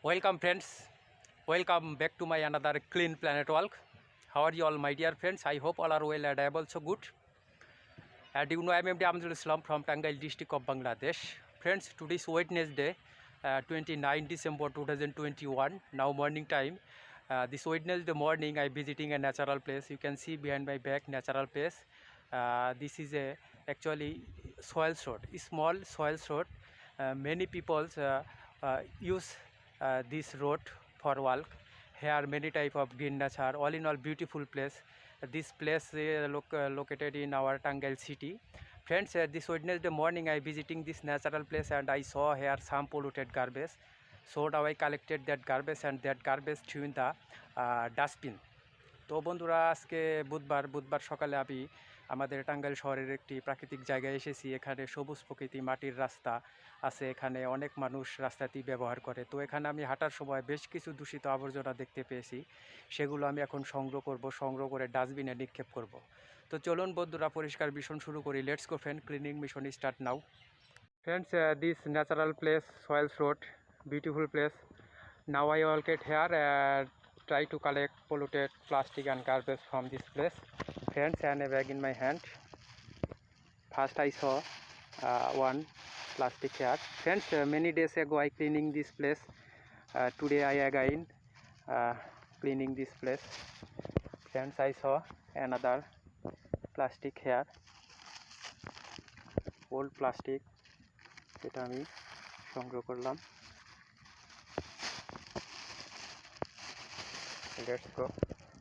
Welcome friends, welcome back to my another Clean Planet walk. How are you all my dear friends? I hope all are well and I am also good. And you know I am MD Amzul Islam from Tangail district of Bangladesh. Friends, today is Wednesday, 29 December 2021, now morning time. This Wednesday morning I am visiting a natural place. You can see behind my back natural place. This is a actually soil road, small soil road. Many people use this road for walk. Here many type of green nature, all in all beautiful place. This place is located in our Tangail city. Friends, this Wednesday morning I visiting this natural place and I saw here some polluted garbage. So now I collected that garbage and that garbage threw in the dustbin. তো বন্ধুরা আজকে বুধবার সকালে আমি আমাদের টাঙ্গাইল শহরের একটি প্রাকৃতিক জায়গায় এসেছি। এখানে সবুজ প্রকৃতি, মাটির রাস্তা আছে, এখানে অনেক মানুষ রাস্তাটি ব্যবহার করে। তো এখানে আমি হাঁটার সময় বেশ কিছু দূষিত আবর্জনা দেখতে পেয়েছি, সেগুলো আমি এখন সংগ্রহ করে ডাস্টবিনে নিক্ষেপ করব। তো চলুন বন্ধুরা পরিষ্কার মিশন শুরু করি। Let's go friend, cleaning mission start now. Friends, this natural place, soils road, beautiful place. Now I walk it here and try to collect polluted plastic and garbage from this place. Friends, and a bag in my hand. First I saw one plastic here. Friends, many days ago I cleaning this place. Today I again cleaning this place. Friends, I saw another plastic here, old plastic, এটা আমি সংগ্রহ করলাম। Let's go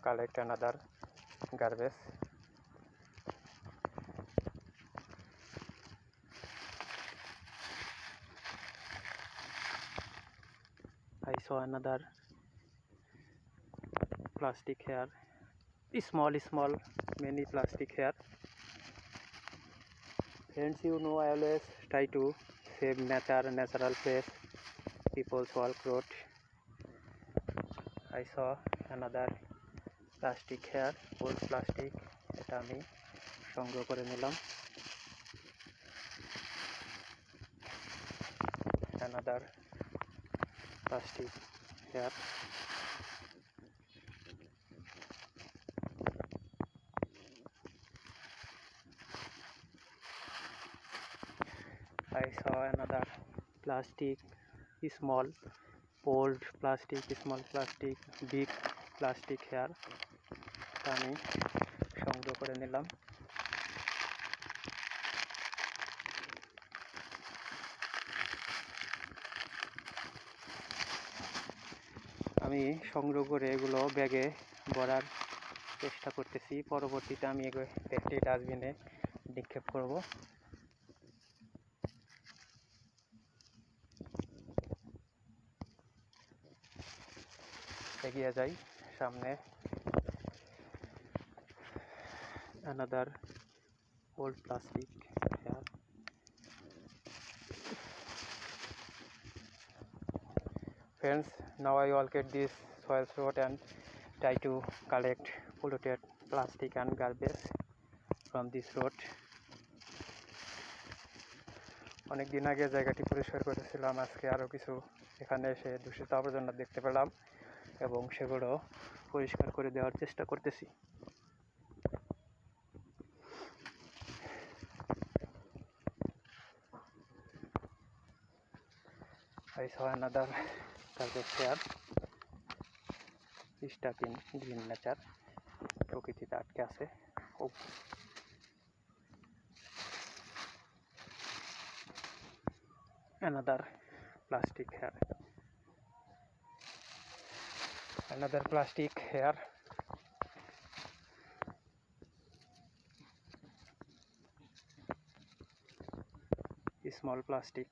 collect another garbage. I saw another plastic here, small many plastic here. Friends, you know I always try to save natural place, people's walk road. I saw another plastic here, old plastic, এটা আমি সংগ্রহ করে নিলাম। Another plastic here. I saw another plastic, small, old plastic, small plastic, big plastic here. এটা আমি সংগ্রহ করে নিলাম। আমি সংগ্রহ করে এগুলো ব্যাগে ভরার চেষ্টা করতেছি। পরবর্তীতে আমি একটি ডাস্টবিনে নিক্ষেপ করব। এগিয়ে যাই সামনে। another old plastic here. Friends, now I walk at this soil road and try to collect polluted plastic and garbage from this road. অনেক দিন আগে জায়গাটি পরিষ্কার করেছিলাম, আজকে আরও কিছু এখানে এসে দূষিত আবর্জনা দেখতে পেলাম এবং সেগুলো পরিষ্কার করে দেওয়ার চেষ্টা করতেছি। I saw another garbage here, stuck in green nature, প্রকৃতিতে আটকে আছে। Another plastic here, another plastic here. Small plastic.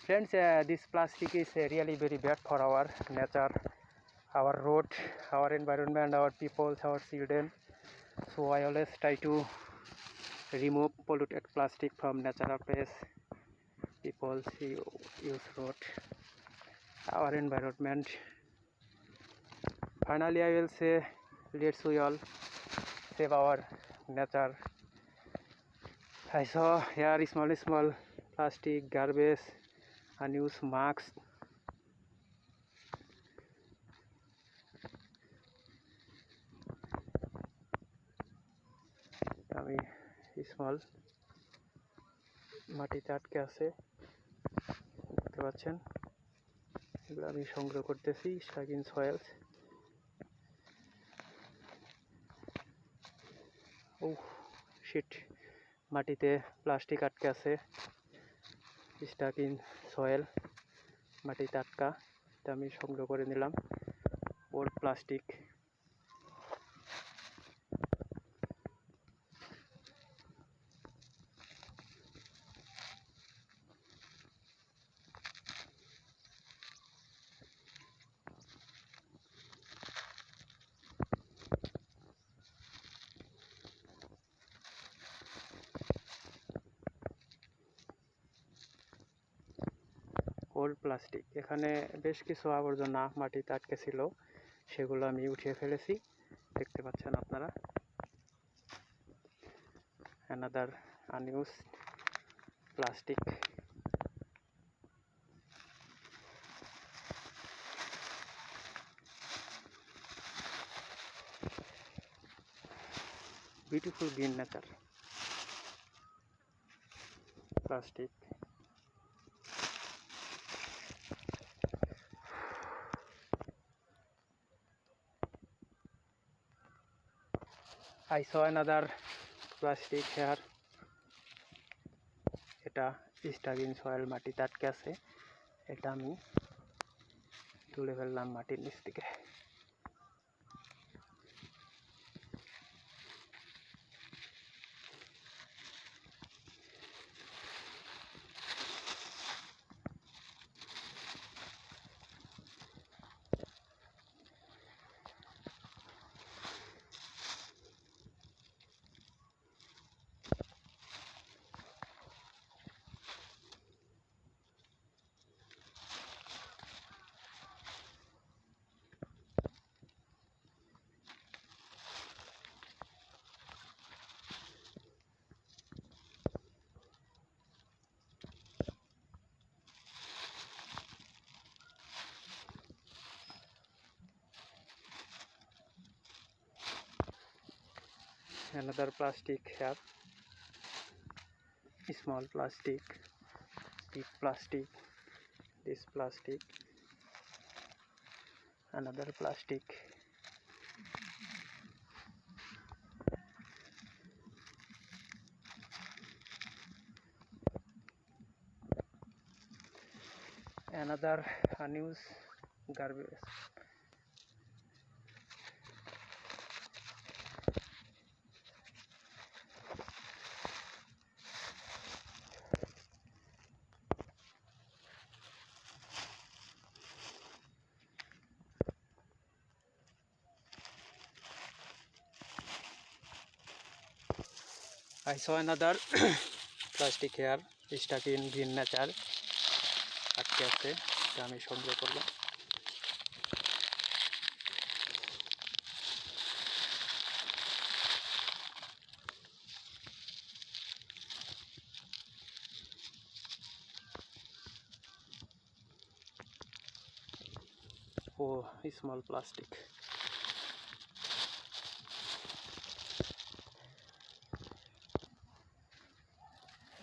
Friends, this plastic is really very bad for our nature, our road, our environment, our people, our children. So I always try to remove polluted plastic from natural place. People use road, our environment. Finally I will say, let's we all save our nature. I saw here small plastic, garbage, unused masks. আমি small মাটিতে আটকে আছে, দেখতে পাচ্ছেন। এগুলো আমি সংগ্রহ করতেছি stuck in soils. Oh shit, মাটিতে প্লাস্টিক আটকে আছে, স্টাক ইন সয়েল, মাটিতে আটকা। এটা আমি সংগ্রহ করে নিলাম, ওল্ড প্লাস্টিক। ওল্ড প্লাস্টিক, এখানে বেশ কিছু আবর্জনা মাটিতে আটকে ছিল, সেগুলো আমি উঠিয়ে ফেলেছি, দেখতে পাচ্ছেন আপনারা। Another unused plastic. Beautiful green nature. Plastic. I saw another plastic here. এটা স্টাক ইন সয়েল, মাটিতে আটকে আছে। এটা আমি তুলে ফেললাম মাটির নিচ থেকে। Another plastic here, small plastic, big plastic, this plastic, another plastic. Another unused garbage. I saw another plastic here, stuck in green nature. আটকে আছে, এটা আমি সংগ্রহ করলাম। Oh, small plastic.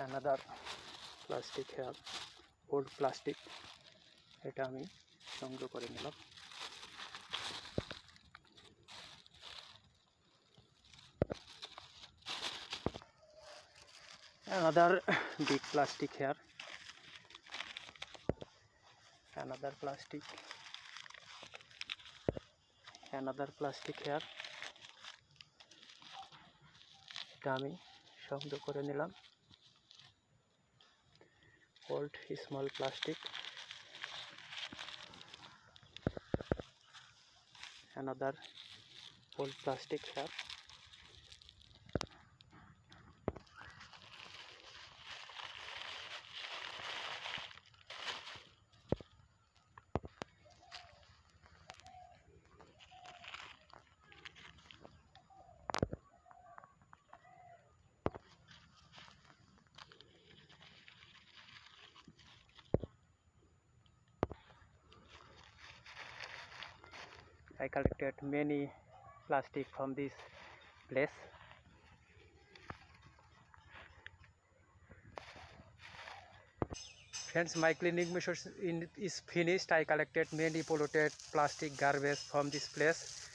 Another plastic here, old plastic. এটা আমি সংগ্রহ করে নিলাম। Another big plastic here. Another plastic. Another plastic here. এটা আমি সংগ্রহ করে নিলাম। Old small plastic. Another old plastic here. I collected many plastic from this place. Friends, my cleaning mission is finished. I collected many polluted plastic garbage from this place.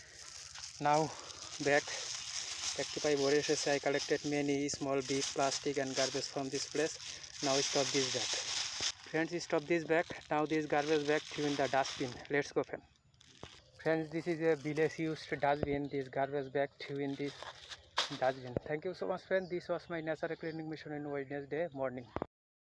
Now back to my forest. I collected many small big plastic and garbage from this place. Now stop this bag. Friends, stop this bag. Now this garbage bag throw in the dustbin. Let's go, friends. Friends, this is a village used dustbin. This garbage bag throw in this dustbin. Thank you so much, friends. This was my natural cleaning mission on Wednesday morning.